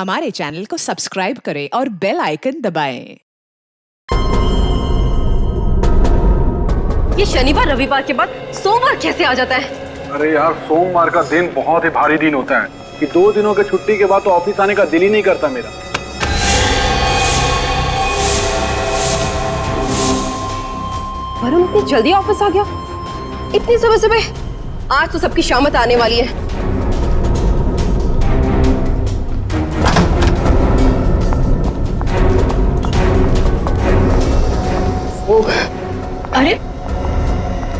हमारे चैनल को सब्सक्राइब करें और बेल आइकन दबाएं। ये शनिवार रविवार के बाद सोमवार कैसे आ जाता है? अरे यार, सोमवार का दिन बहुत ही भारी दिन होता है कि 2 दिनों के छुट्टी के बाद तो ऑफिस आने का दिल ही नहीं करता मेरा। वरुण इतनी जल्दी ऑफिस आ गया? इतनी सुबह सुबह? आज तो सबकी शामत आने वाली है। अरे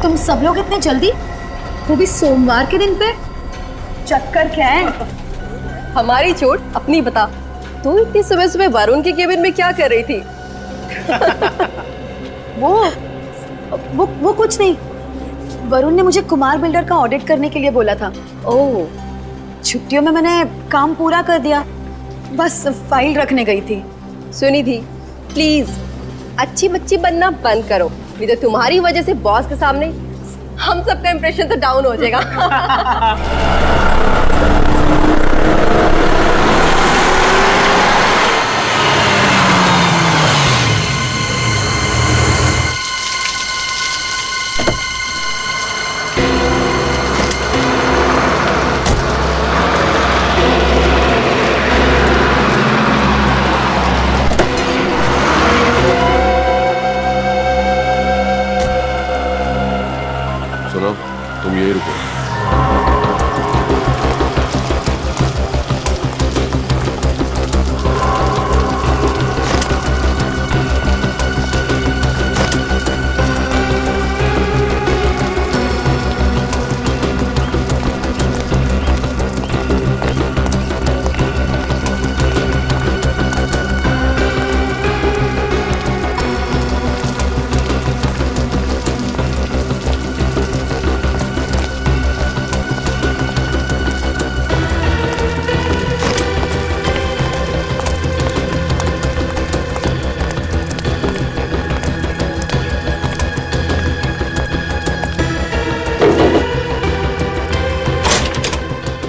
तुम सब लोग इतने जल्दी, वो भी सोमवार के दिन पे? चक्कर क्या है? हमारी चोट अपनी बता। तू इतनी सुबह सुबह वरुण के केबिन में क्या कर रही थी? वो कुछ नहीं। वरुण ने मुझे कुमार बिल्डर का ऑडिट करने के लिए बोला था। ओह, छुट्टियों में मैंने काम पूरा कर दिया, बस फाइल रखने गई थी। सुनिधि, प्लीज अच्छी बच्ची बनना बंद करो, नहीं तो तुम्हारी वजह से बॉस के सामने हम सबका इंप्रेशन तो डाउन हो जाएगा। सुनो, तुम यही रुको।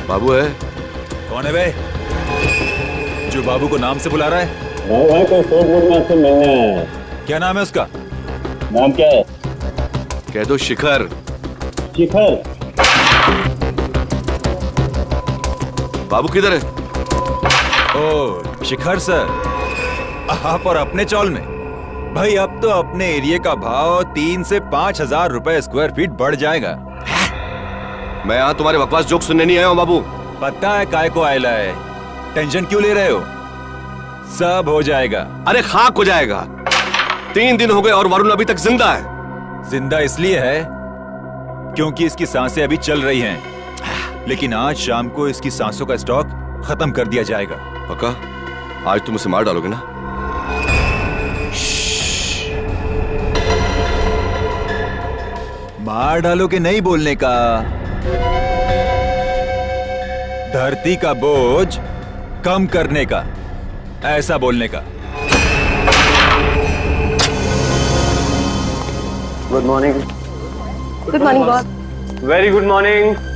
बाबू है? कौन है बे जो बाबू को नाम से बुला रहा है? भाई कोई फोन में आपसे मिलना है। क्या नाम है उसका? नाम क्या है? कह दो शिखर। शिखर। बाबू किधर है? ओ शिखर सर, आप और अपने चौल में। भाई अब तो अपने एरिया का भाव 3 से 5 हजार रुपए स्क्वायर फीट बढ़ जाएगा। मैं यहाँ तुम्हारे बकवास जोक सुनने नहीं आया हूँ बाबू। पता है काय को आयला है, टेंशन क्यों ले रहे हो? सब हो जाएगा। अरे खाक हो जाएगा। 3 दिन हो गए और वरुण अभी तक जिंदा है। जिंदा इसलिए है क्योंकि इसकी सांसें अभी चल रही हैं, लेकिन आज शाम को इसकी सांसों का स्टॉक खत्म कर दिया जाएगा। पक्का? आज तुम उसे मार डालोगे ना? मार डालोगे नहीं बोलने का, धरती का बोझ कम करने का, ऐसा बोलने का। Good morning. Good morning boss. Very good morning.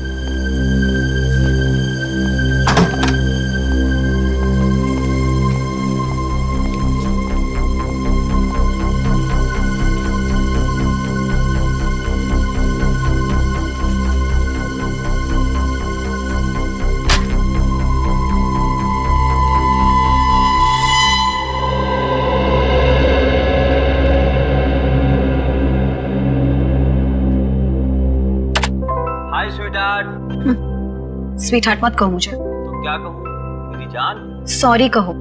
Sweet heart मत कहो मुझे। तो क्या कहूँ मेरी जान? सॉरी कहो।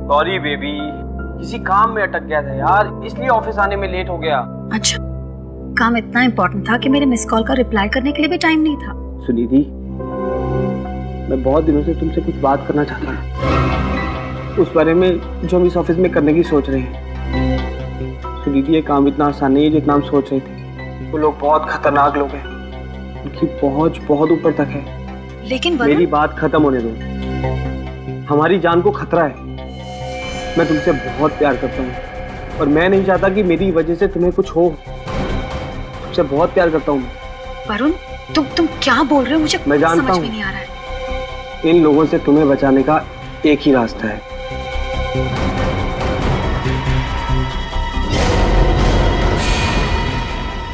सॉरी बेबी, किसी काम में अटक गया था यार, इसलिए ऑफिस आने में लेट हो गया। अच्छा, काम इतना इम्पोर्टेंट था कि मेरे मिस कॉल का रिप्लाई करने के लिए भी टाइम नहीं था? सुनिधि, मैं बहुत दिनों से तुमसे कुछ बात करना चाहता हूँ, उस बारे में जो हम इस ऑफिस में करने की सोच रहे हैं। सुनिधि, ये काम इतना आसान नहीं है जितना हम सोच रहे थे। वो लोग बहुत खतरनाक लोग हैं, उनकी पहुंच बहुत ऊपर तक है। लेकिन मेरी बात खत्म होने दो। हमारी जान को खतरा है। मैं तुमसे बहुत प्यार करता हूँ और मैं नहीं चाहता कि मेरी वजह से तुम्हें कुछ हो। तुमसे बहुत प्यार करता हूँ। वरुण, तुम क्या बोल रहे हो? मुझे मैं जानता समझ हूँ। में नहीं आ रहा है। इन लोगों से तुम्हें बचाने का एक ही रास्ता है।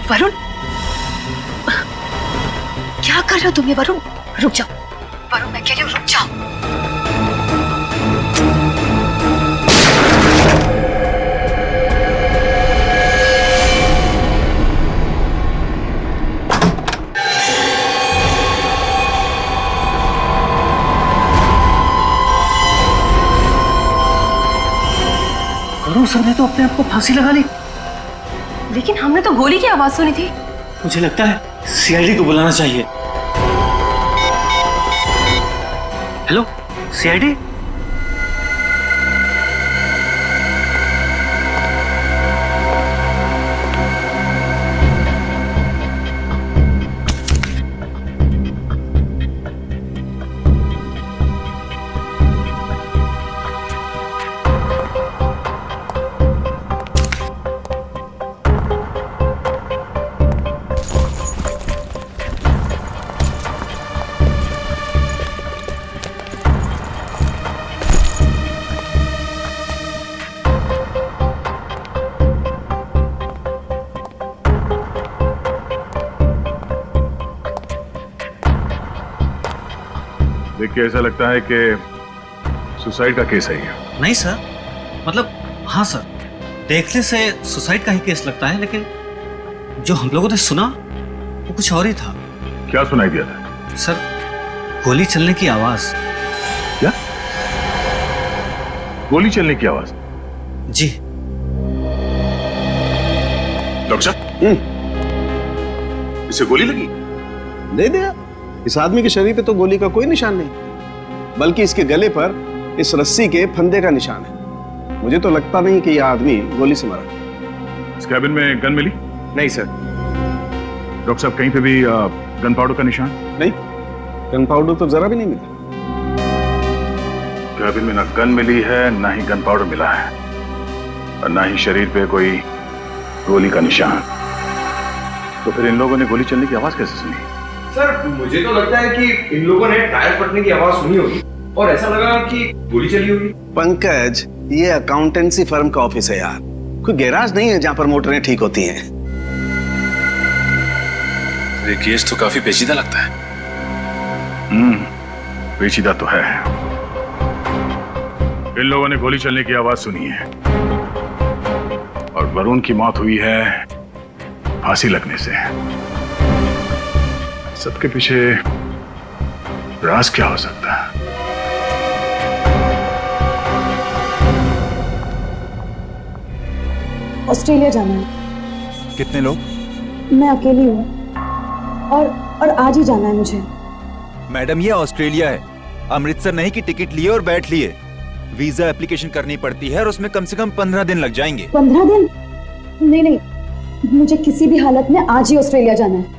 वरुण, क्या कर रहे हो तुम ये? वरुण रुक जाओ, वरुण मैं कह रही हूँ रुक जाओ। वरुण सर ने तो अपने आप को फांसी लगा ली। लेकिन हमने तो गोली की आवाज सुनी थी। मुझे लगता है सीआईडी को बुलाना चाहिए। Hello CID. देख के ऐसा लगता है कि सुसाइड का केस है ये। नहीं सर, मतलब हाँ सर, देखने से सुसाइड का ही केस लगता है, लेकिन जो हम लोगों ने सुना वो कुछ और ही था। क्या सुनाई दिया था? सर, गोली चलने की आवाज। क्या? गोली चलने की आवाज? जी। डॉक्टर साहब, इसे गोली लगी? नहीं दिया। इस आदमी के शरीर पे तो गोली का कोई निशान नहीं, बल्कि इसके गले पर इस रस्सी के फंदे का निशान है। मुझे तो लगता नहीं कि यह आदमी गोली से मरा। इस कैबिन में गन मिली? नहीं सर। डॉक्टर साहब, कहीं पे भी गन पाउडर का निशान? नहीं, गन पाउडर तो जरा भी नहीं मिला। कैबिन में ना गन मिली है, ना ही गन पाउडर मिला है, और ना ही शरीर पे कोई गोली का निशान। तो फिर इन लोगों ने गोली चलने की आवाज कैसे सुनी? सर, मुझे तो लगता है कि इन लोगों ने टायर फटने की आवाज सुनी होगी और ऐसा लगा कि गोली चली होगी। पंकज, ये अकाउंटेंसी फर्म का ऑफिस है यार, कोई गैराज नहीं है जहां पर मोटरें ठीक होती हैं। ये केस तो काफी पेचीदा लगता है। पेचीदा तो है। इन लोगों ने गोली चलने की आवाज सुनी है और वरुण की मौत हुई है फांसी लगने से। सबके पीछे राज क्या हो सकता है? ऑस्ट्रेलिया जाना है। कितने लोग? मैं अकेली हूँ और आज ही जाना है मुझे। मैडम, ये ऑस्ट्रेलिया है, अमृतसर नहीं कि टिकट लिए और बैठ लिए। वीजा एप्लीकेशन करनी पड़ती है और उसमें कम से कम 15 दिन लग जाएंगे। 15 दिन? नहीं, मुझे किसी भी हालत में आज ही ऑस्ट्रेलिया जाना है।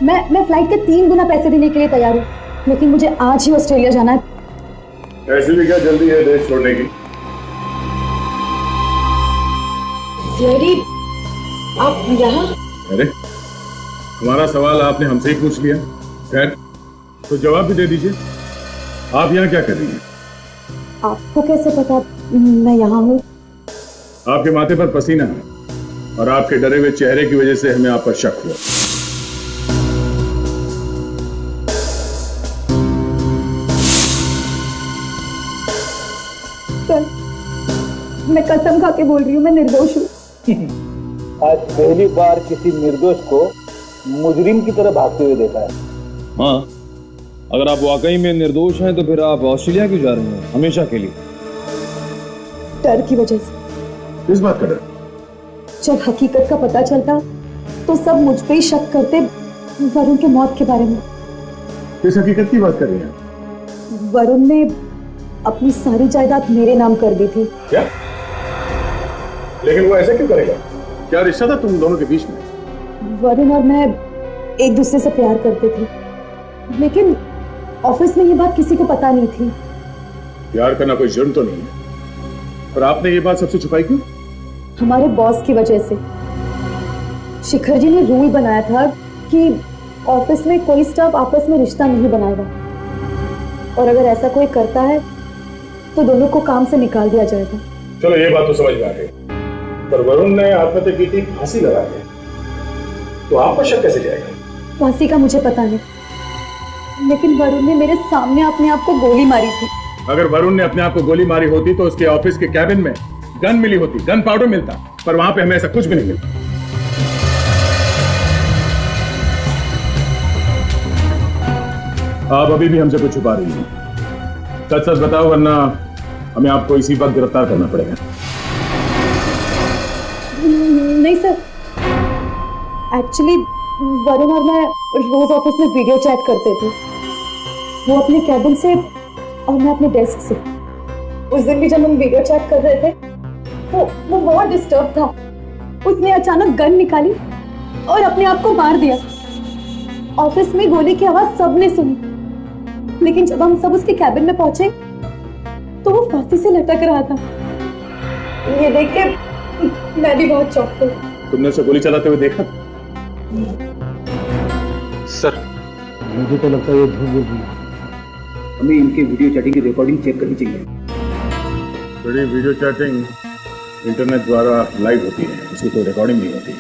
मैं फ्लाइट के 3 गुना पैसे देने के लिए तैयार हूँ, लेकिन मुझे आज ही ऑस्ट्रेलिया जाना है। ऐसे भी क्या जल्दी है देश छोड़ने की? सीआईडी, आप यहाँ? अरे, हमारा सवाल आपने हमसे ही पूछ लिया। खैर, तो जवाब भी दे दीजिए। आप यहाँ क्या कर रही हैं? आपको कैसे पता मैं यहाँ हूँ? आपके माथे पर पसीना है और आपके डरे हुए चेहरे की वजह से हमें आप पर शक हुआ। सर, मैं कसम खा के बोल रही हूँ, मैं निर्दोष हूँ। आज पहली बार किसी निर्दोष को मुजरिम की तरह भागते हुए देखा है। हाँ, अगर आप वाकई में निर्दोष हैं तो फिर आप ऑस्ट्रेलिया क्यों जा रहे हैं हमेशा के लिए? डर की वजह से। किस बात कर रहे हैं? जब हकीकत का पता चलता तो सब मुझ पे ही शक करते, वरुण के मौत के बारे में। किस हकीकत की बात कर रही हैं? वरुण ने अपनी सारी जायदाद मेरे नाम कर दी थी। क्या? लेकिन वो ऐसा क्यों करेगा? क्या रिश्ता था तुम दोनों के बीच में? वरुण और मैं एक दूसरे से प्यार करते थे, लेकिन ऑफिस में ये बात किसी को पता नहीं थी। प्यार करना कोई जुर्म तो नहीं है, पर आपने ये बात सबसे छुपाई क्यों? हमारे बॉस की वजह से। शिखर जी ने रूल बनाया था कि ऑफिस में कोई स्टाफ आपस में रिश्ता नहीं बनाएगा। और अगर ऐसा कोई करता है तो दोनों को काम से निकाल दिया जाएगा। चलो ये बात तो समझ में आ गई, पर वरुण ने आत्महत्या की थी फांसी लगा के, तो आप पर शक कैसे जाएगा? फांसी का मुझे पता नहीं, लेकिन वरुण ने मेरे सामने अपने आप को गोली मारी थी। अगर वरुण ने अपने आप को गोली मारी होती तो उसके ऑफिस के कैबिन में गन मिली होती, गन पाउडर मिलता, पर वहां पे हमें ऐसा कुछ भी नहीं मिलता। आप अभी भी हमसे कुछ छुपा रही हैं। सच सच बताओ, वरना हमें आपको इसी वक्त गिरफ्तार करना पड़ेगा। नहीं सर, एक्चुअली वरुण और मैं रोज ऑफिस में वीडियो चैट करते थे, वो अपने कैबिन से और मैं अपने डेस्क से। उस दिन भी जब हम वीडियो चैट कर रहे थे वो बहुत डिस्टर्ब था। उसने अचानक गन निकाली और अपने आप को मार दिया। ऑफिस में गोली की आवाज सबने सुनी, लेकिन जब हम सब उसके कैबिन में पहुंचे तो वो फांसी से लटक रहा था। ये देख के मैं भी बहुत चौंक गई। तुमने उसे गोली चलाते हुए देखा? सर, मुझे तो लगता है ये झूठ बोल रही है। हमें इनके वीडियो चैटिंग की रिकॉर्डिंग चेक करनी चाहिए। बड़ी वीडियो चैटिंग इंटरनेट द्वारा लाइव होती है, उसकी कोई रिकॉर्डिंग नहीं होती।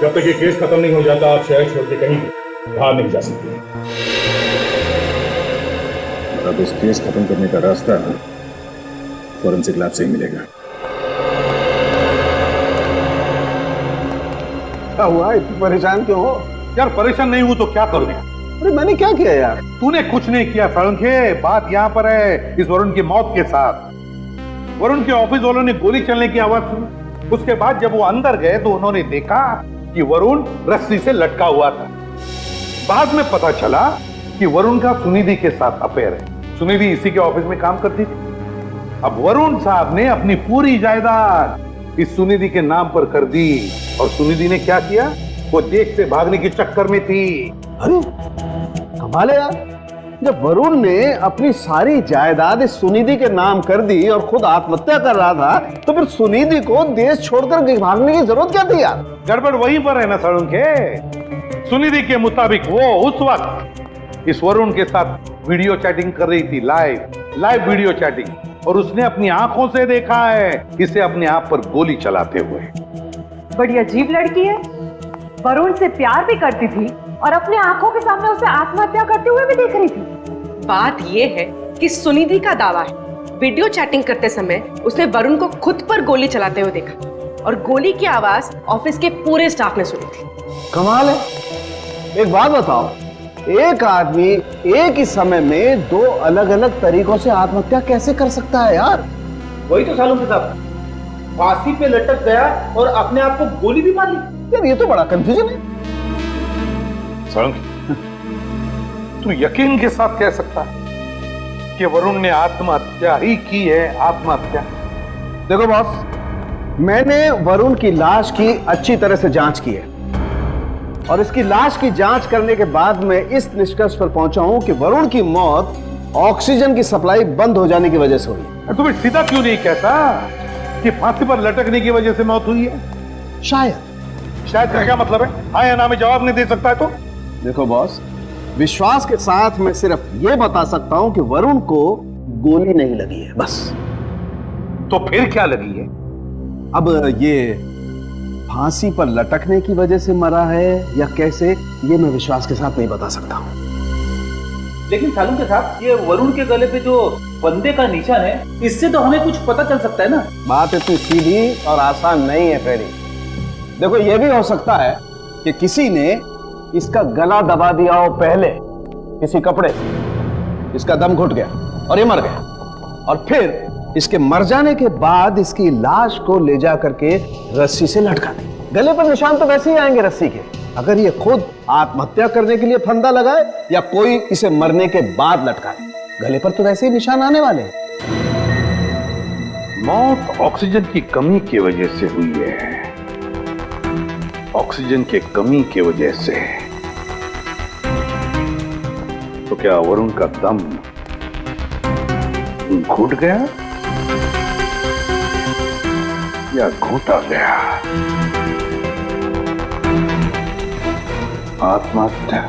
जब तक ये केस खत्म नहीं हो जाता आप शहर छोड़ के कहीं बाहर नहीं जा सकते। अब इस केस खत्म करने का रास्ता फॉरेंसिक लैब से ही मिलेगा। क्या हुआ, इतनी परेशान क्यों हो? यार परेशान नहीं हूं तो क्या करूं? अरे मैंने क्या किया यार? तूने कुछ नहीं किया साळुंखे। बात यहाँ पर है इस वरुण की मौत के साथ। वरुण के ऑफिस वालों ने गोली चलने की आवाज सुनी। उसके बाद जब वो अंदर गए तो उन्होंने देखा कि वरुण रस्सी से लटका हुआ था। बाद में पता चला कि वरुण का सुनिधि के साथ अफेयर है। सुनिधि इसी के ऑफिस में काम करती थी। अब वरुण साहब ने अपनी पूरी जायदाद इस सुनिधि के नाम पर कर दी, और सुनिधि ने क्या किया, वो देश से भागने के चक्कर में थी। अरे कमाल है यार, जब वरुण ने अपनी सारी जायदाद इस सुनिधि के नाम कर दी और खुद आत्महत्या कर रहा था, तो फिर सुनिधि को देश छोड़कर भागने की जरूरत क्या थी यार? गड़बड़ वहीं पर है ना साळुंखे। सुनिधि के मुताबिक वो उस वक्त इस वरुण के साथ वीडियो चैटिंग कर रही थी, लाइव वीडियो चैटिंग, और उसने अपनी आंखों से देखा है इसे अपने आप पर गोली चलाते हुए। बड़ी अजीब लड़की है, वरुण से प्यार भी करती थी और अपने आंखों के सामने उसे आत्महत्या करते हुए भी देख रही थी। बात यह है कि सुनिधि का दावा है वीडियो चैटिंग करते समय उसने वरुण को खुद पर गोली चलाते हुए देखा, और गोली की आवाज ऑफिस के पूरे स्टाफ ने सुनी थी। कमाल है। एक बात बताओ, एक आदमी एक ही समय में दो अलग अलग तरीकों से आत्महत्या कैसे कर सकता है यार? वही तो सालू के साथ फांसी पे लटक गया और अपने आप को गोली भी मार ली। यार ये तो बड़ा कंफ्यूजन है। तू यकीन के साथ कह सकता है कि वरुण ने आत्महत्या ही की है? आत्महत्या। देखो बॉस, मैंने वरुण की लाश की अच्छी तरह से जांच की है, और इसकी लाश की जांच करने के बाद मैं इस निष्कर्ष पर पहुंचा हूं कि वरुण की मौत ऑक्सीजन की सप्लाई बंद हो जाने की वजह से हुई। तुम्हें सीधा क्यों नहीं कहता कि फांसी पर लटकने की वजह से मौत हुई है? शायद का क्या मतलब है? हाँ या ना में जवाब नहीं दे सकता है तो? देखो बॉस, विश्वास के साथ मैं सिर्फ यह बता सकता हूं कि वरुण को गोली नहीं लगी है, बस। तो फिर क्या लगी है? अब ये फांसी पर लटकने की वजह से मरा है या कैसे, ये मैं विश्वास के साथ नहीं बता सकता हूं। लेकिन सालू के साथ ये वरुण के गले पे जो बंदे का निशान है, इससे तो हमें कुछ पता चल सकता है ना? बात इतनी सीधी और आसान नहीं है फेरी। देखो, यह भी हो सकता है कि किसी ने इसका गला दबा दिया हो पहले किसी कपड़े से, इसका दम घुट गया और ये मर गया, और फिर इसके मर जाने के बाद इसकी लाश को ले जा करके रस्सी से लटका दी। गले पर निशान तो वैसे ही आएंगे रस्सी के, अगर ये खुद आत्महत्या करने के लिए फंदा लगाए या कोई इसे मरने के बाद लटकाए, गले पर तो वैसे ही निशान आने वाले हैं। मौत ऑक्सीजन की कमी की वजह से हुई है। ऑक्सीजन की कमी की वजह से। तो क्या वरुण का दम घुट गया या घोटा गया? आत्महत्या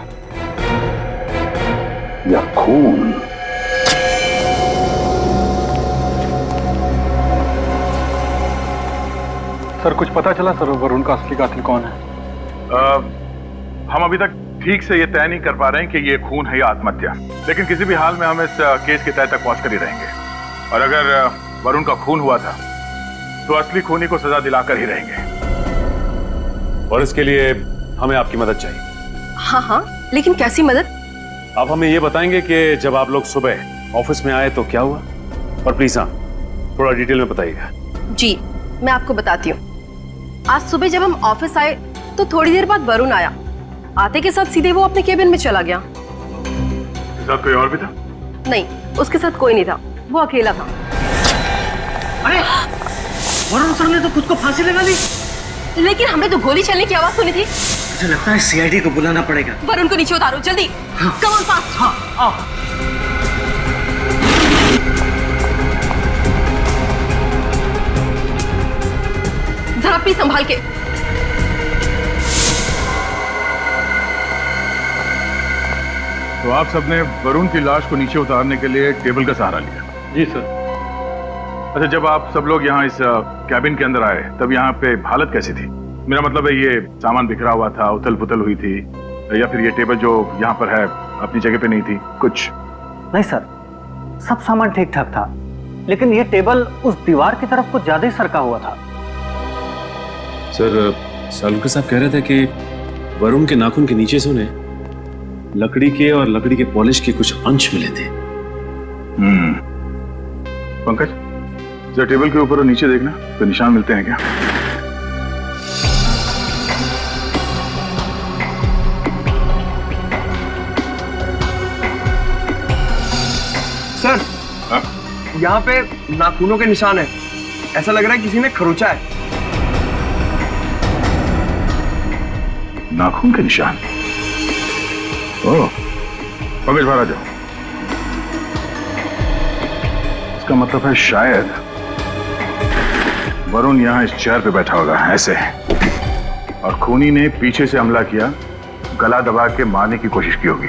या खून? सर कुछ पता चला सर वरुण का असली कातिल कौन है? हम अभी तक ठीक से ये तय नहीं कर पा रहे हैं कि ये खून है या आत्महत्या, लेकिन किसी भी हाल में हम इस केस के तय तक पहुंच कर ही रहेंगे। और अगर वरुण का खून हुआ था तो असली खूनी को सजा दिलाकर ही रहेंगे। और इसके लिए हमें आपकी मदद चाहिए। हाँ हाँ, लेकिन कैसी मदद? आप हमें ये बताएंगे कि जब आप लोग सुबह ऑफिस में आए तो क्या हुआ, और प्लीज हाँ थोड़ा डिटेल में बताइएगा। जी मैं आपको बताती हूँ। आज सुबह जब हम ऑफिस आए तो थोड़ी देर बाद वरुण आया। आते के साथ सीधे वो अपने केबिन में चला गया। साथ कोई और भी था? नहीं, उसके साथ कोई नहीं था, वो अकेला था। अरे वरुण सर ने तो खुद को फांसी लगा ली। लेकिन हमें तो गोली चलने की आवाज सुनी थी। मुझे लगता है सीआईडी को बुलाना पड़ेगा। वरुण को नीचे उतारो जल्दी। Come on fast. हाँ आओ। जरा प्लीज संभाल के। तो आप सबने वरुण की लाश को नीचे उतारने के लिए टेबल का सहारा लिया? जी सर। अच्छा, जब आप सब लोग यहाँ इस कैबिन के अंदर आए तब यहाँ पे हालत कैसी थी? मेरा मतलब है ये सामान बिखरा हुआ था, उथल पुथल हुई थी, या फिर ये टेबल जो यहाँ पर है अपनी जगह पे नहीं थी कुछ? नहीं सर, सब सामान ठीक ठाक था, लेकिन ये टेबल उस दीवार की तरफ कुछ ज्यादा ही सरका हुआ था। सर सालुंके साहब कह रहे थे कि वरुण के नाखून के नीचे से उन्हें लकड़ी के और लकड़ी के पॉलिश के कुछ अंश मिले थे। पंकज, जरा टेबल के ऊपर और नीचे देखना, तो निशान मिलते हैं क्या? सर यहाँ पे नाखूनों के निशान है। ऐसा लग रहा है किसी ने खरोचा है। नाखून के निशान? ओह, पंकज बाहर आ जाओ। इसका मतलब है शायद वरुण यहाँ इस चेयर पे बैठा होगा ऐसे, और खूनी ने पीछे से हमला किया, गला दबा के मारने की कोशिश की होगी,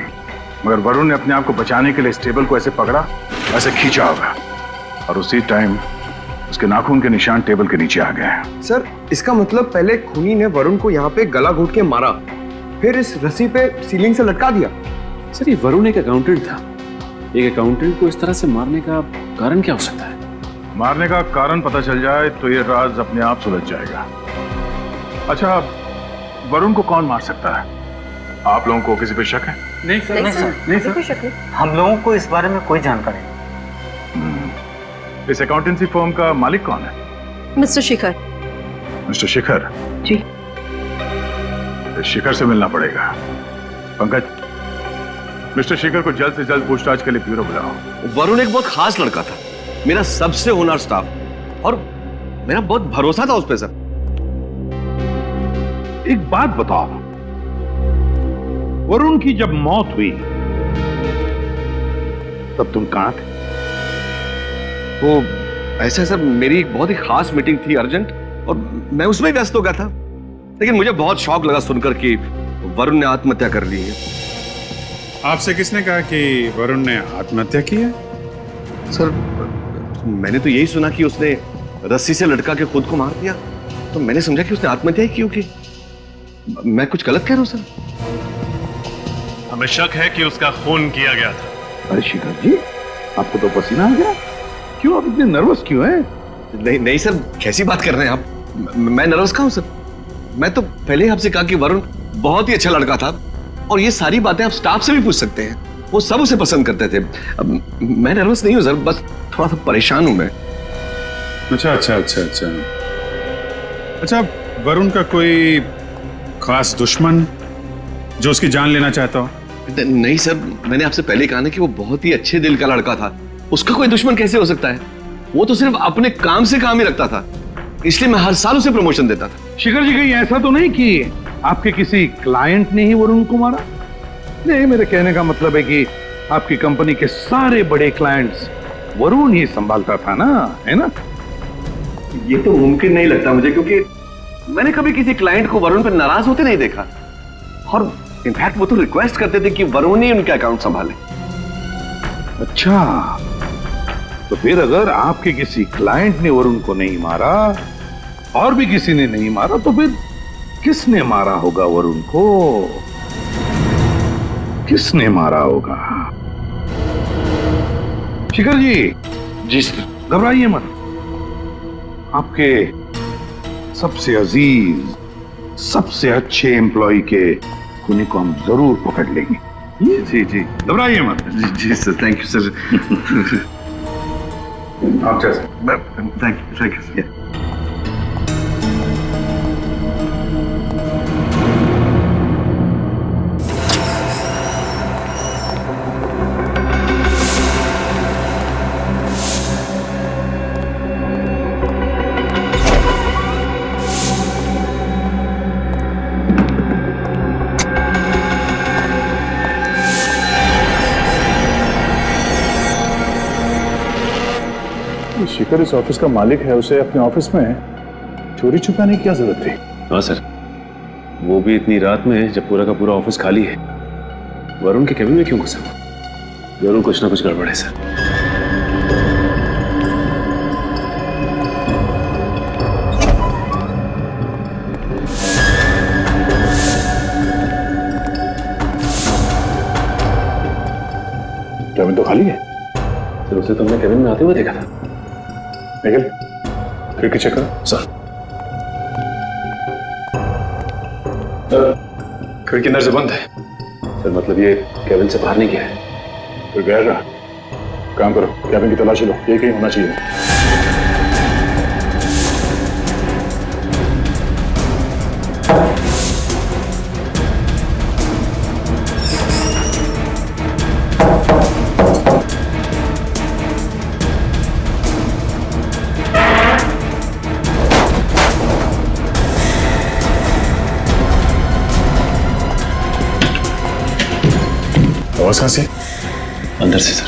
मगर वरुण ने अपने आप को बचाने के लिए इस टेबल को ऐसे पकड़ा, ऐसे खींचा होगा, और उसी टाइम उसके नाखून के निशान टेबल के नीचे आ गए। सर इसका मतलब पहले खूनी ने वरुण को यहाँ पे गला घोट के मारा, फिर इस रस्सी पे सीलिंग से लटका दिया। सर ये वरुण एक अकाउंटेंट था, एक अकाउंटेंट को इस तरह से मारने का कारण क्या हो सकता है? मारने का कारण पता चल जाए तो ये राज अपने आप सुलझ जाएगा। अच्छा, वरुण को कौन मार सकता है? आप लोगों को किसी पे शक है? नहीं सर, नहीं सर, कोई शक नहीं। हम लोगों को इस बारे में कोई जानकारी नहीं। इस अकाउंटेंसी फर्म का मालिक कौन है? मिस्टर शिखर। मिस्टर शिखर? जी। शिखर से मिलना पड़ेगा। पंकज, मिस्टर शिखर को जल्द से जल्द पूछताछ के लिए ब्यूरो बुलाओ। वरुण एक बहुत खास लड़का था, मेरा सबसे होनहार स्टाफ, और मेरा बहुत भरोसा था उस पे सर। एक बात बताओ, वरुण की जब मौत हुई तब तुम कहां थे? वो ऐसा सर, मेरी एक बहुत ही खास मीटिंग थी अर्जेंट, और मैं उसमें व्यस्त हो गया था, लेकिन मुझे बहुत शौक लगा सुनकर कि वरुण ने आत्महत्या कर ली है। आपसे किसने कहा कि वरुण ने आत्महत्या की है? सर मैंने तो यही सुना कि उसने रस्सी से लटका के खुद को मार दिया, तो मैंने समझा कि उसने आत्महत्या ही की होगी। मैं कुछ गलत कह रहा हूं सर? हमें शक है कि उसका खून किया गया था। अरे शिखर जी, आपको तो पसीना आ गया, क्यों आप इतने नर्वस क्यों हैं? नहीं नहीं सर, कैसी बात कर रहे हैं आप? मैं नर्वस कहाँ हूं सर? मैं तो पहले ही आपसे कहा कि वरुण बहुत ही अच्छा लड़का था, और ये सारी बातें आप स्टाफ से भी पूछ सकते हैं, वो सब उसे पसंद करते थे। अब मैं नर्वस नहीं हूं सर, बस थोड़ा सा परेशान हूं मैं। अच्छा अच्छा अच्छा अच्छा अच्छा, वरुण का कोई खास दुश्मन जो उसकी जान लेना चाहता हो? नहीं सर, मैंने आपसे पहले कहा ना कि वो बहुत ही अच्छे दिल का लड़का था, उसका कोई दुश्मन कैसे हो सकता है? वो तो सिर्फ अपने काम से काम ही रखता था, इसलिए मैं हर साल उसे प्रमोशन देता था। शिखर जी, कहीं ऐसा तो नहीं कि आपके किसी क्लाइंट ने ही वरुण को मारा? नहीं, मेरे कहने का मतलब है कि आपकी कंपनी के सारे बड़े क्लाइंट्स वरुण ही संभालता था ना, है ना? ये तो मुमकिन नहीं लगता मुझे, क्योंकि मैंने कभी किसी क्लाइंट को वरुण पर नाराज होते नहीं देखा, और इनफैक्ट वो तो रिक्वेस्ट करते थे कि वरुण ही उनके अकाउंट संभाले। अच्छा, तो फिर अगर आपके किसी क्लाइंट ने वरुण को नहीं मारा और भी किसी ने नहीं मारा, तो फिर किसने मारा होगा वरुण को? किसने मारा होगा? शिखर जी सर, घबराइए मत। आपके सबसे अजीज, सबसे अच्छे एम्प्लॉय के खूनी को हम जरूर पकड़ लेंगे। जी घबराइए मत। जी सर, थैंक यू सर। आप जैसे थैंक यू सर। शिखर इस ऑफिस का मालिक है, उसे अपने ऑफिस में चोरी छुपाने की क्या जरूरत थी? हाँ सर, वो भी इतनी रात में जब पूरा का पूरा ऑफिस खाली है। वरुण के केबिन में क्यों घुसा? जरूर कुछ ना कुछ गड़बड़ है सर। केबिन तो खाली है सर, उसे तो हमने केबिन में आते हुए देखा था। निखिल, खिड़की चेक करो। सर, खिड़की अंदर से बंद है सर, मतलब ये केबिन से बाहर नहीं गया है। फिर गया क्या? काम करो, केबिन की तलाशी लो, ये कहीं होना चाहिए। आवाज कहां से? अंदर से सर।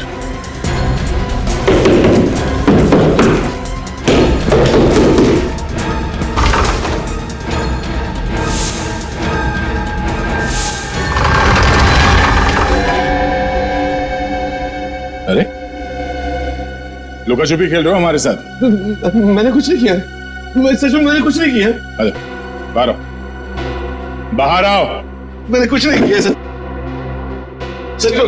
अरे, लुका छुपी खेल रहे हो हमारे साथ? मैंने कुछ नहीं किया, मैं सच में मैंने कुछ नहीं किया। अरे बाहर आओ, बाहर आओ। मैंने कुछ नहीं किया सर, सच में।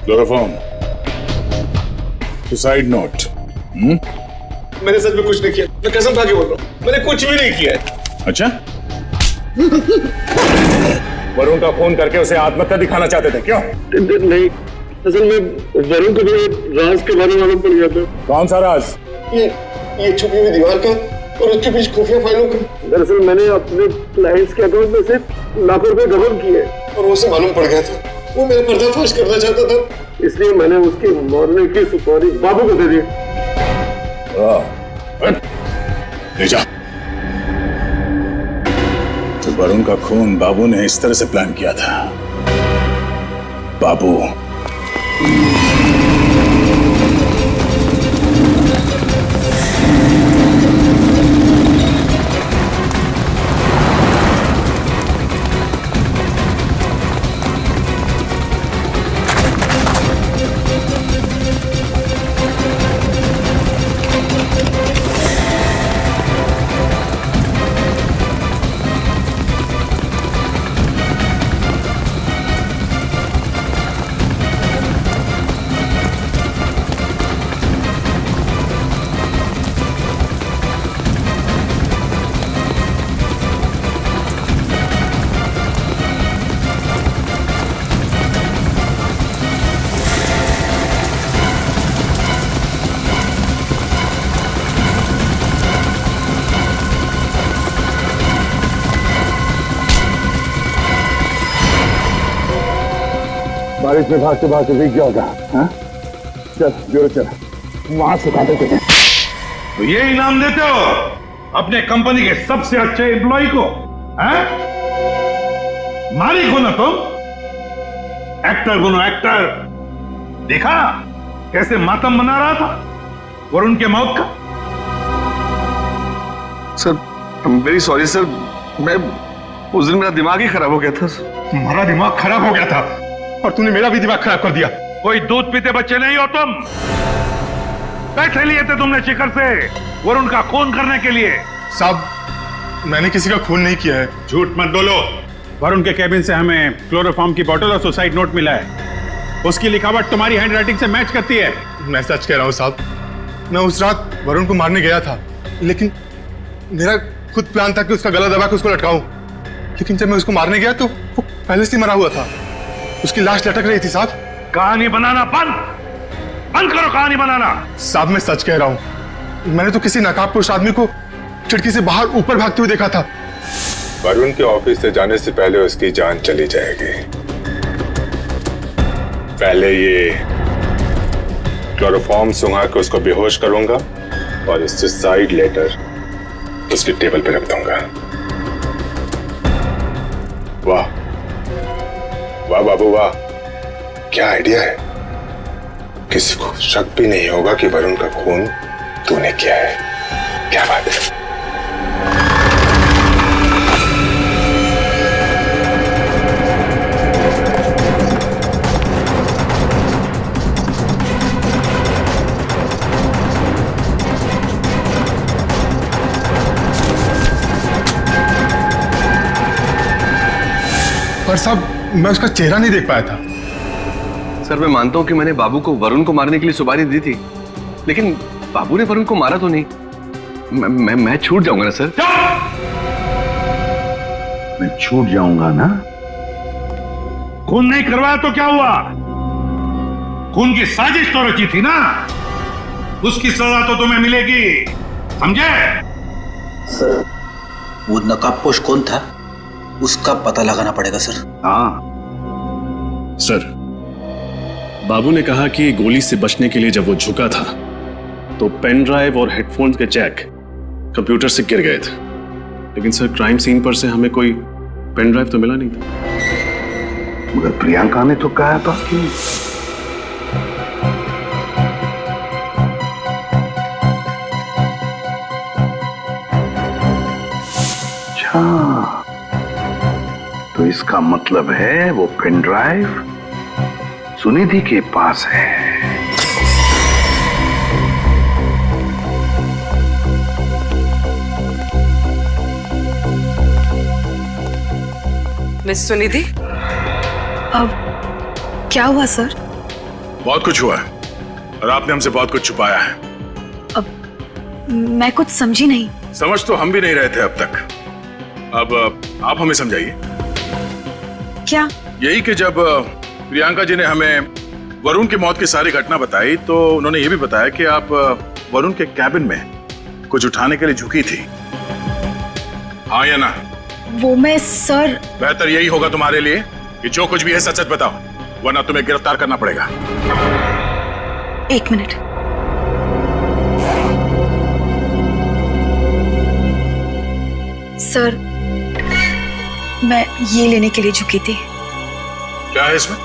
Chloroform, suicide note. मैंने सच में कुछ नहीं किया, मैं कसम खा के बोल रहा हूँ, मैंने कुछ भी नहीं किया। अच्छा, वरुण का फोन करके उसे आत्महत्या दिखाना चाहते थे क्यों? नहीं, असल में वरुण को भी राज के बारे में मालूम पड़ गया था। कौन सा राज? ये छुपी हुई दीवार का और उसके बीच खुफिया फाइलों का। दरअसल मैंने अपने क्लाइंट्स के अकाउंट में से लाखों रुपए गबन किए और उसे मालूम पड़ गया था, वो मेरा पर्दाफाश करना चाहता था, इसलिए मैंने उसकी मरने की सुपारी बाबू को दे दी। ले जा। तो वरुण का खून बाबू ने इस तरह से प्लान किया था। बाबू बारिश में भागते भागते भीग गया होगा। हाँ? चल ब्यूरो चल, वहां से बातें करते। तो ये इनाम देते हो अपने कंपनी के सबसे अच्छे एम्प्लॉय को? हाँ? मालिक हो ना तुम, एक्टर बनो एक्टर। देखा कैसे मातम मना रहा था वरुण के मौत का। Sir I am very sorry sir, मैं उस दिन मेरा दिमाग ही खराब हो गया था। तुम्हारा दिमाग खराब हो गया था और तूने मेरा भी दिमाग खराब कर दिया। कोई दूध पीते बच्चे नहीं हो तुम। पैसे लिए थे तुमने शिखर से वरुण का खून करने के लिए। साहब मैंने किसी का खून नहीं किया है। झूठ मत बोलो। वरुण के कैबिन से हमें क्लोरोफॉर्म की बोतल और सुसाइड नोट मिला है। उसकी लिखावट तुम्हारी हैंडराइटिंग से मैच करती है। मैं सच कह रहा हूँ साहब, मैं उस रात वरुण को मारने गया था, लेकिन मेरा खुद प्लान था कि उसका गला दबा के उसको लटकाऊं। लेकिन जब मैं उसको मारने गया तो वो पहले से मरा हुआ था, उसकी लाश लटक रही थी। साहब कहानी बनाना बंद करो, कहानी बनाना। साहब मैं सच कह रहा हूँ, मैंने तो किसी नकाबपोश आदमी को खिड़की से बाहर ऊपर भागते हुए देखा था। वरुण के ऑफिस से जाने से पहले उसकी जान चली जाएगी। पहले ये क्लोरोफॉर्म सुंघा के उसको बेहोश करूंगा और इस सुसाइड लेटर उसकी टेबल पे रख दूंगा। वाह वाह बाबू वाह, क्या आइडिया है। किसी को शक भी नहीं होगा कि वरुण का खून तूने किया है। क्या बात है। पर साहब मैं उसका चेहरा नहीं देख पाया था। सर मैं मानता हूं कि मैंने बाबू को वरुण को मारने के लिए सुपारी दी थी, लेकिन बाबू ने वरुण को मारा तो नहीं। मैं छूट जाऊंगा ना सर। मैं छूट जाऊंगा ना। खून नहीं करवाया तो क्या हुआ। खून की साजिश तो रची थी ना, उसकी सजा तो तुम्हें मिलेगी, समझे। सर वो नकाबपोश कौन था उसका पता लगाना पड़ेगा सर। हाँ सर, बाबू ने कहा कि गोली से बचने के लिए जब वो झुका था तो पेन ड्राइव और हेडफोन्स के जैक कंप्यूटर से गिर गए थे, लेकिन सर क्राइम सीन पर से हमें कोई पेन ड्राइव तो मिला नहीं था। मगर प्रियंका ने तो कहा था कि अच्छा, तो इसका मतलब है वो पेन ड्राइव सुनिधि के पास है। मिस सुनिधि, अब क्या हुआ सर? बहुत कुछ हुआ है और आपने हमसे बहुत कुछ छुपाया है। अब मैं कुछ समझी नहीं। समझ तो हम भी नहीं रहे थे अब तक। अब आप हमें समझाइए। क्या? यही कि जब प्रियंका जी ने हमें वरुण की मौत की सारी घटना बताई तो उन्होंने ये भी बताया कि आप वरुण के कैबिन में कुछ उठाने के लिए झुकी थी, हाँ या ना? वो मैं सर, बेहतर यही होगा तुम्हारे लिए कि जो कुछ भी है सच सच बताओ, वरना तुम्हें गिरफ्तार करना पड़ेगा। एक मिनट। सर मैं ये लेने के लिए झुकी थी। क्या है इसमें?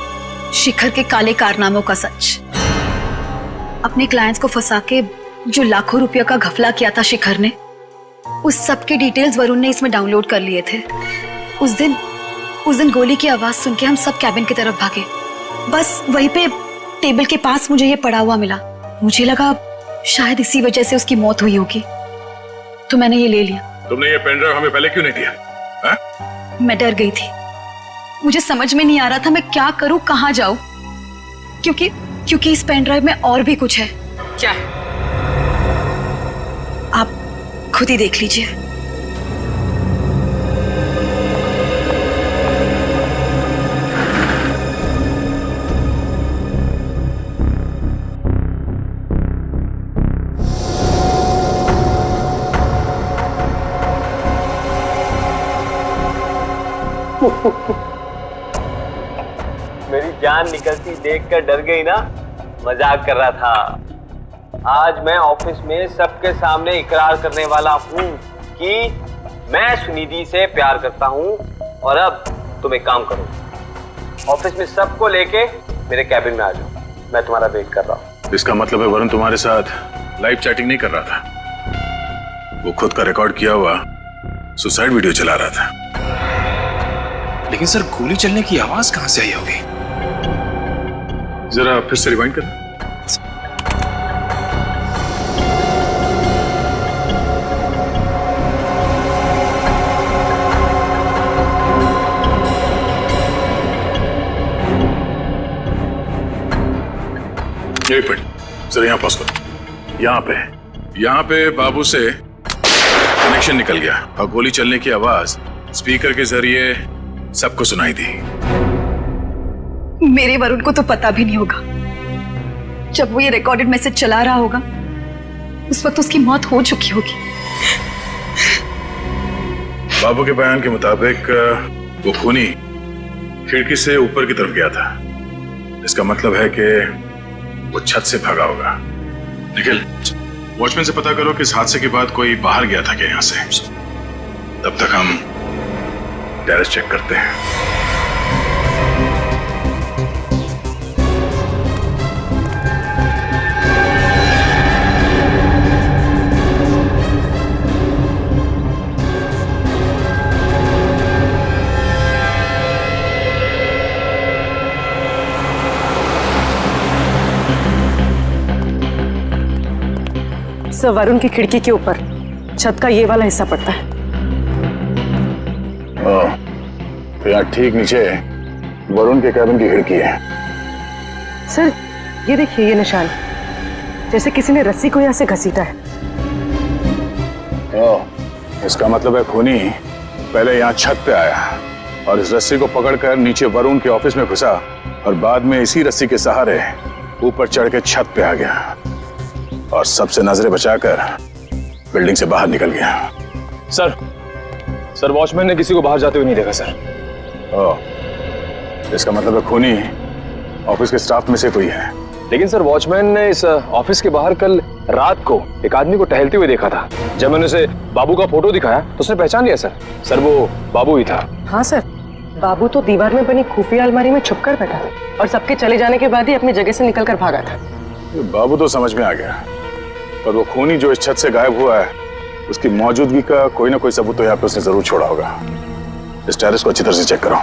शिखर के काले कारनामों का सच। अपने क्लाइंट्स को फंसा के जो लाखों रुपयों का घपला किया था शिखर ने, उस सब के डिटेल्स वरुण ने इसमें डाउनलोड कर लिए थे। उस दिन गोली की आवाज सुन के हम सब कैबिन की तरफ भागे। बस वहीं पे टेबल के पास मुझे ये पड़ा हुआ मिला। मुझे लगा शायद इसी वजह से उसकी मौत हुई होगी, तो मैंने ये ले लिया। तुमने ये पेन ड्राइव हमें पहले क्यों नहीं दिया? हा? मैं डर गई थी। मुझे समझ में नहीं आ रहा था मैं क्या करूं, कहां जाऊं, क्योंकि इस पेन ड्राइव में और भी कुछ है। क्या है? आप खुद ही देख लीजिए। मेरी जान निकलती देखकर डर गई ना? मजाक कर रहा था। आज मैं ऑफिस में सबके सामने इकरार करने वाला हूँ कि मैं सुनिधि से प्यार करता हूँ। और अब तुम एक काम करो, ऑफिस में सबको लेके मेरे कैबिन में आ जाओ, मैं तुम्हारा वेट कर रहा हूँ। इसका मतलब है वरुण तुम्हारे साथ लाइव चैटिंग नहीं कर रहा था, वो खुद का रिकॉर्ड किया हुआ सुसाइड वीडियो चला रहा था। लेकिन सर गोली चलने की आवाज कहां से आई होगी? जरा फिर से रिवाइंड करना। एक मिनट, जरा यहाँ पॉज करो। यहाँ पे बाबू से कनेक्शन निकल गया और गोली चलने की आवाज स्पीकर के जरिए सबको सुनाई दी। मेरे वरुण को तो पता भी नहीं होगा। जब वो ये रिकॉर्डेड मैसेज चला रहा होगा उस वक्त उसकी मौत हो चुकी होगी। बाबू के बयान के मुताबिक वो खूनी खिड़की से ऊपर की तरफ गया था। इसका मतलब है कि वो छत से भागा होगा। निखिल, वॉचमैन से पता करो कि इस हादसे के बाद कोई बाहर गया था क्या यहाँ से। तब तक हम टेरेस चेक करते हैं। सर, वरुण की खिड़की के ऊपर छत का ये वाला हिस्सा पड़ता है। तो यहाँ ठीक नीचे वरुण के कैबिन की खिड़की है। सर, ये देखिए, ये निशान जैसे किसी ने रस्सी को यहाँ से घसीटा है। इसका मतलब है खूनी पहले यहाँ छत पे आया और इस रस्सी को पकड़कर नीचे वरुण के ऑफिस में घुसा और बाद में इसी रस्सी के सहारे ऊपर चढ़ के छत पे आ गया और सबसे नजरें बचाकर बिल्डिंग से बाहर निकल गया। सर वॉचमैन ने किसी को बाहर जाते हुए नहीं देखा सर। इसका मतलब है खूनी ऑफिस के स्टाफ में से कोई है। लेकिन सर वॉचमैन ने इस ऑफिस के बाहर कल रात को एक आदमी को टहलते हुए देखा था। जब मैंने उसे बाबू का फोटो दिखाया तो उसने पहचान लिया सर वो बाबू ही था। हाँ सर, बाबू तो दीवार में बनी खुफिया अलमारी में छुपकर बैठा था और सबके चले जाने के बाद ही अपनी जगह से निकलकर भागा था। बाबू तो समझ में आ गया, पर वो खूनी जो इस छत से गायब हुआ है उसकी मौजूदगी का कोई ना कोई सबूत तो यहाँ पे उसने जरूर छोड़ा होगा। इस टेरेस को अच्छी तरह से चेक करो।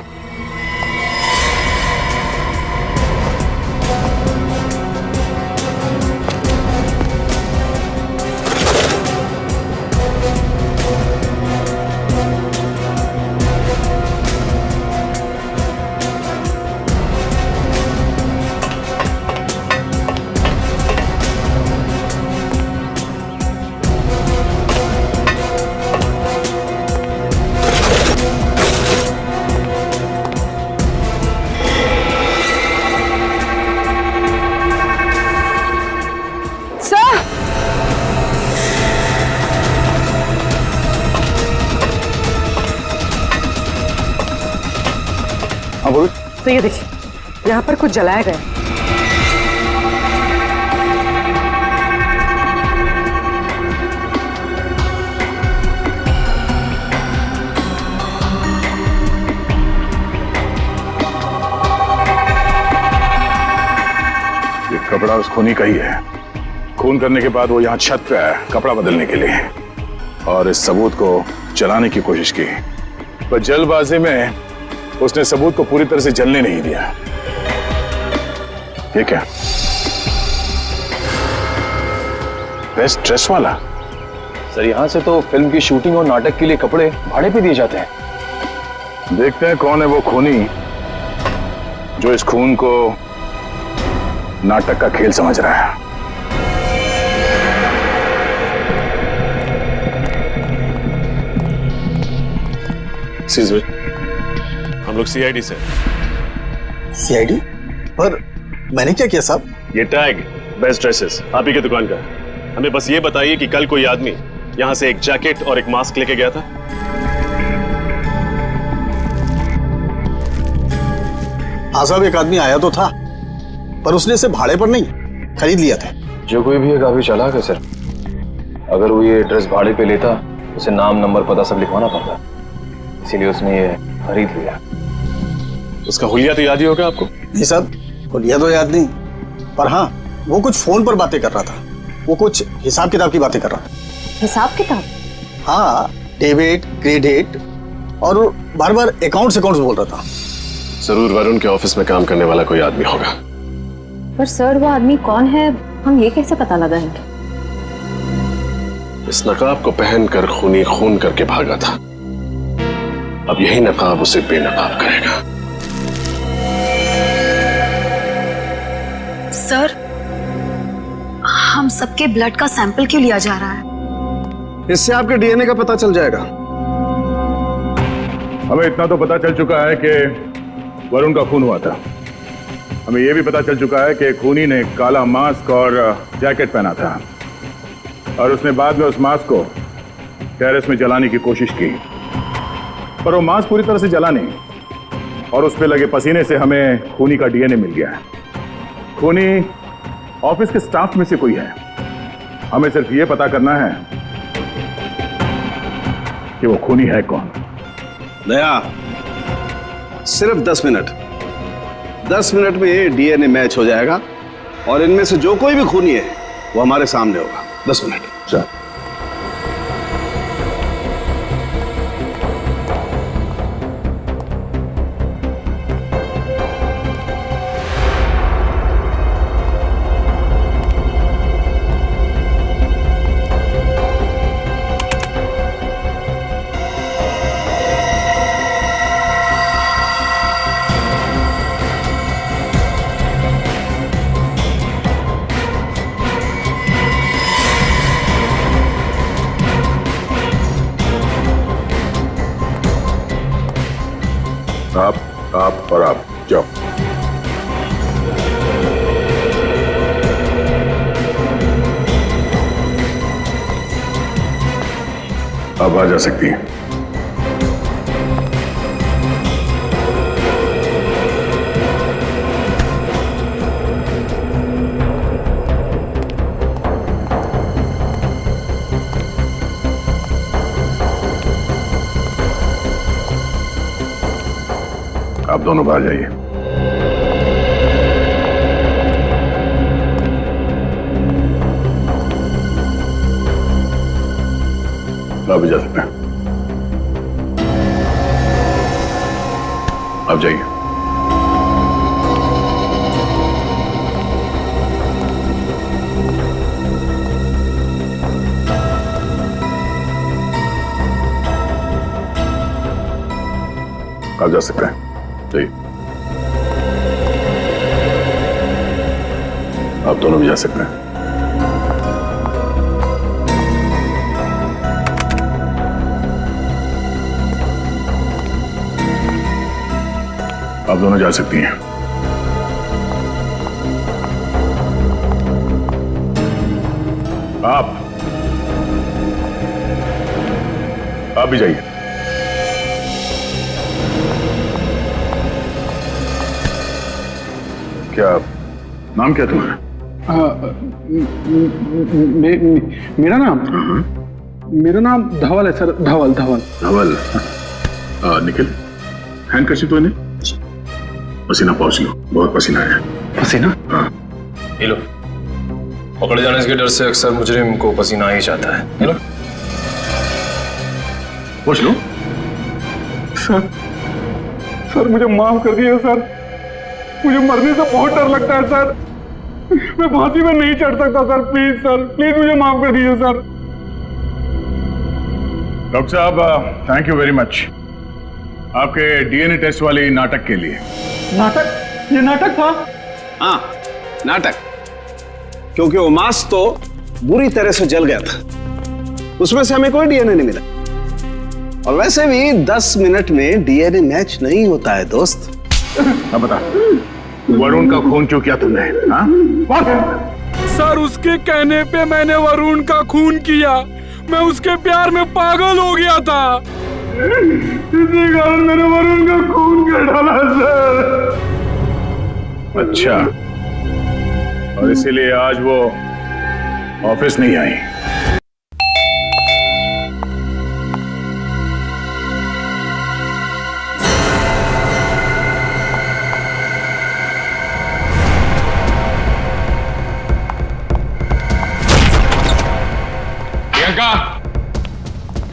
तो ये देखिए, यहाँ पर कुछ जलाया गया। ये कपड़ा उस खूनी का ही है। खून करने के बाद वो यहाँ छत पे आया कपड़ा बदलने के लिए और इस सबूत को जलाने की कोशिश की, पर जल्दबाजी में उसने सबूत को पूरी तरह से जलने नहीं दिया। ये क्या? बेस्ट ड्रेस वाला? सर यहाँ से तो फिल्म की शूटिंग और नाटक के लिए कपड़े भाड़े पे दिए जाते हैं। देखते हैं कौन है वो खूनी जो इस खून को नाटक का खेल समझ रहा है। हम लोग सीआईडी से। सीआईडी? पर मैंने क्या किया साहब? ये टैग बेस्ट ड्रेसेस आप ही की दुकान का। हमें बस ये बताइए कि कल कोई आदमी यहाँ से एक जैकेट और एक मास्क लेके गया था? हाँ साहब, एक आदमी आया तो था, पर उसने इसे भाड़े पर नहीं खरीद लिया था। जो कोई भी है काफी चालाक है सर। अगर वो ये ड्रेस भाड़े पे लेता उसे नाम नंबर पता सब लिखवाना पड़ता, इसीलिए उसने ये खरीद लिया। उसका हुलिया तो याद ही होगा आपको? नहीं साहब, हुलिया तो याद नहीं, पर हाँ वो कुछ फोन पर बातें कर रहा था, वो कुछ हिसाब किताब की बातें कर रहा था। हिसाब किताब? हाँ, डेबिट क्रेडिट और बार बार अकाउंट्स बोल रहा था। जरूर वरुण के ऑफिस में काम करने वाला कोई आदमी होगा। पर सर वो आदमी कौन है, हम ये कैसे पता लगाएंगे? इस नकाब को पहनकर खूनी खून करके भागा था, अब यही नकाब उसे बेनकाब करेगा। सर, हम सबके ब्लड का सैंपल क्यों लिया जा रहा है? इससे आपके डीएनए का पता चल जाएगा। हमें इतना तो पता चल चुका है कि वरुण का खून हुआ था। हमें यह भी पता चल चुका है कि खूनी ने काला मास्क और जैकेट पहना था और उसने बाद में उस मास्क को टेरेस में जलाने की कोशिश की, पर वो मास्क पूरी तरह से जला नहीं और उस पे लगे पसीने से हमें खूनी का डीएनए मिल गया है। खूनी ऑफिस के स्टाफ में से कोई है। हमें सिर्फ ये पता करना है कि वो खूनी है कौन। दया, सिर्फ 10 मिनट। 10 मिनट में ये डीएनए मैच हो जाएगा और इनमें से जो कोई भी खूनी है वो हमारे सामने होगा। 10 मिनट। चल। आप और आप जाओ। अब आ जा सकती हैं। आप दोनों बाहर जाइए। आप भी जा सकते हैं। आप जाइए। आप जा सकते हैं। चाहिए आप दोनों भी जा सकते हैं। आप दोनों जा सकती हैं। आप भी जाइए। क्या नाम क्या तुम्हारा? मेरा नाम धवल है सर। धवल। निखिल, हैंड करसी तो इन्हें पसीना पहुंच लो, बहुत पसीना है। पसीना? हाँ, ये लो। पकड़े जाने के डर से अक्सर मुजरिम को पसीना ही जाता है। ये लो, पहुंच लो। सर मुझे माफ कर दीजिए सर, मुझे मरने से बहुत डर लगता है सर। मैं फांसी में नहीं चढ़ सकता सर। प्लीज सर, प्लीज मुझे माफ कर दीजिए सर। डॉक्टर साहब, थैंक यू वेरी मच आपके डीएनए टेस्ट वाली नाटक के लिए। नाटक? ये नाटक था? हाँ, नाटक। क्योंकि वो मास्क तो बुरी तरह से जल गया था, उसमें से हमें कोई डीएनए नहीं मिला। और वैसे भी 10 मिनट में डीएनए मैच नहीं होता है दोस्त। अब बता, वरुण का खून क्यों किया तुमने? सर, उसके कहने पे मैंने वरुण का खून किया। मैं उसके प्यार में पागल हो गया था। इसी कारण मैंने वरुण का खून कर डाला सर। अच्छा, और इसीलिए आज वो ऑफिस नहीं आई।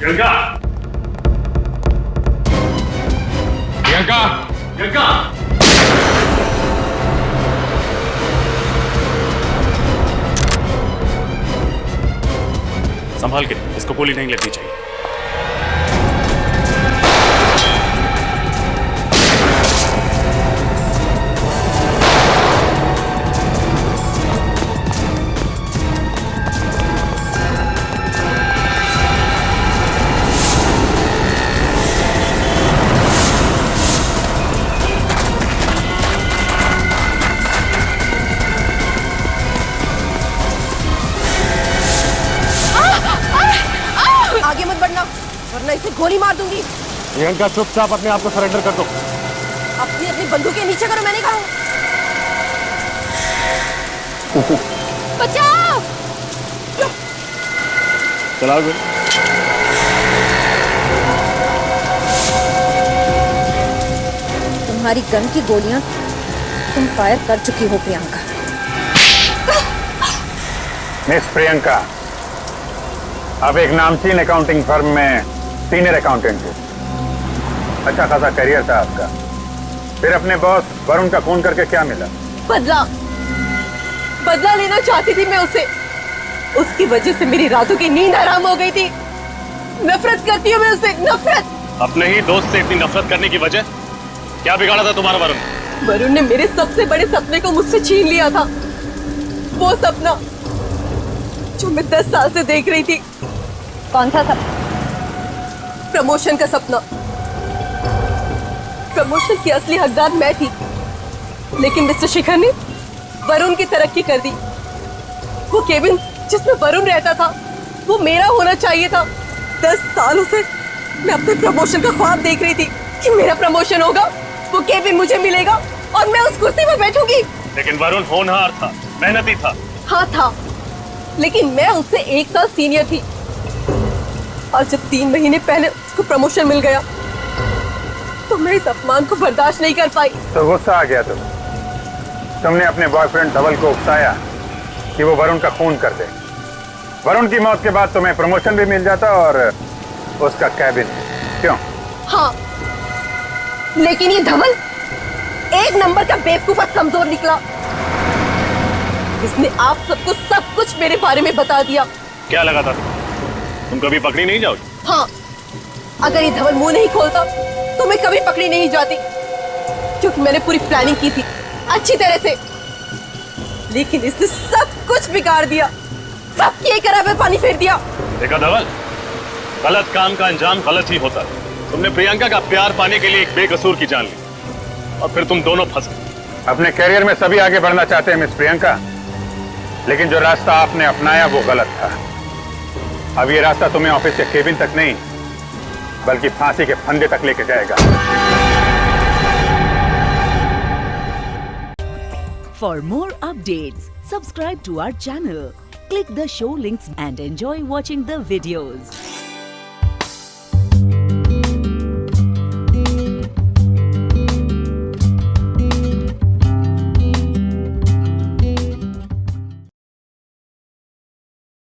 प्रियंका, प्रियंका, प्रियंका। संभाल के, इसको गोली नहीं लगनी चाहिए। आगे मत बढ़ना वरना इसे गोली मार दूंगी। प्रियंका चुपचाप अपने आप को सरेंडर कर दो। अपनी अपनी बंदूकें नीचे करो, मैंने कहा। बचाओ! चलाओ गोली। तुम्हारी गन की गोलियां तुम फायर कर चुकी हो प्रियंका। मिस प्रियंका, अब एक नामचीन अकाउंटिंग फर्म में सीनियर अकाउंटेंट थे। अच्छा खासा करियर था आपका, फिर अपने बॉस वरुण का खून करके क्या मिला? बदला बदला लेना चाहती थी मैं उसे। उसकी वजह से मेरी रातों की नींद हराम हो गई थी। नफरत करती हूँ मैं उससे, नफरत। अपने ही दोस्त से इतनी नफरत करने की वजह क्या बिगाड़ा था तुम्हारा वरुण? वरुण ने मेरे सबसे बड़े सपने को मुझसे छीन लिया था। वो सपना जो मैं 10 साल से देख रही थी। कौन सा सपना? प्रमोशन का सपना। प्रमोशन की असली हकदार मैं थी, लेकिन मिस्टर शिखर ने वरुण की तरक्की कर दी। वो केबिन जिसमें वरुण रहता था वो मेरा होना चाहिए था। 10 सालों से मैं अपने प्रमोशन का ख्वाब देख रही थी कि मेरा प्रमोशन होगा, वो केबिन मुझे मिलेगा और मैं उस कुर्सी पर बैठूंगी। लेकिन वरुण होनहार था, मेहनती था। हाँ था, लेकिन मैं उससे 1 साल सीनियर थी। और जब 3 महीने पहले उसको प्रमोशन मिल गया तो मैं इस अपमान को बर्दाश्त नहीं कर पाई। तो गुस्सा आ गया तुमने अपने बॉयफ्रेंड धवल को उकसाया कि वो वरुण का खून कर दे। वरुण की मौत के बाद तुम्हें प्रमोशन भी मिल जाता और उसका कैबिन। क्यों? हाँ, लेकिन ये धवल 1 नंबर का बेवकूफ और कमजोर निकला। इसने आप सबको सब कुछ मेरे बारे में बता दिया। क्या लगा था तुम कभी पकड़ी नहीं जाओगी? हाँ, अगर ये धवल मुंह नहीं खोलता तो मैं कभी पकड़ी नहीं जाती, क्योंकि मैंने पूरी प्लानिंग की थी अच्छी तरह से। लेकिन इसने सब कुछ बिगाड़ दिया, सब किए करा पे पानी फेर दिया। देखा धवल, गलत काम का अंजाम गलत ही होता है। तुमने प्रियंका का प्यार पाने के लिए एक बेकसूर की जान ली और फिर तुम दोनों फंस गए। अपने करियर में सभी आगे बढ़ना चाहते हैं मिस प्रियंका, लेकिन जो रास्ता आपने अपनाया वो गलत था। अब ये रास्ता तुम्हें ऑफिस के केबिन तक नहीं बल्कि फांसी के फंदे तक लेके जाएगा। For more updates, subscribe to our channel, click the show links and enjoy watching the videos.